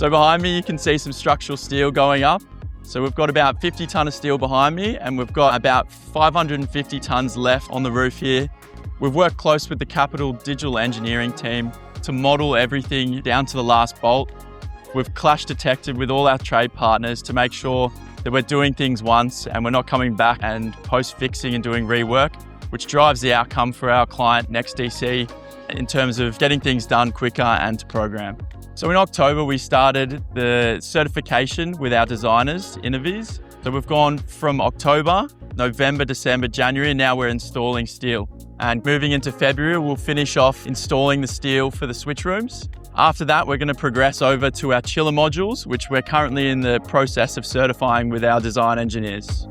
So behind me, you can see some structural steel going up. So we've got about 50 tonne of steel behind me, and we've got about 550 tonnes left on the roof here. We've worked close with the Kapitol digital engineering team to model everything down to the last bolt. We've clash detected with all our trade partners to make sure that we're doing things once and we're not coming back and post-fixing and doing rework, which drives the outcome for our client NEXTDC in terms of getting things done quicker and to program. So in October, we started the certification with our designers, Innovis. So we've gone from October, November, December, January, and now we're installing steel. And moving into February, we'll finish off installing the steel for the switch rooms. After that, we're going to progress over to our chiller modules, which we're currently in the process of certifying with our design engineers.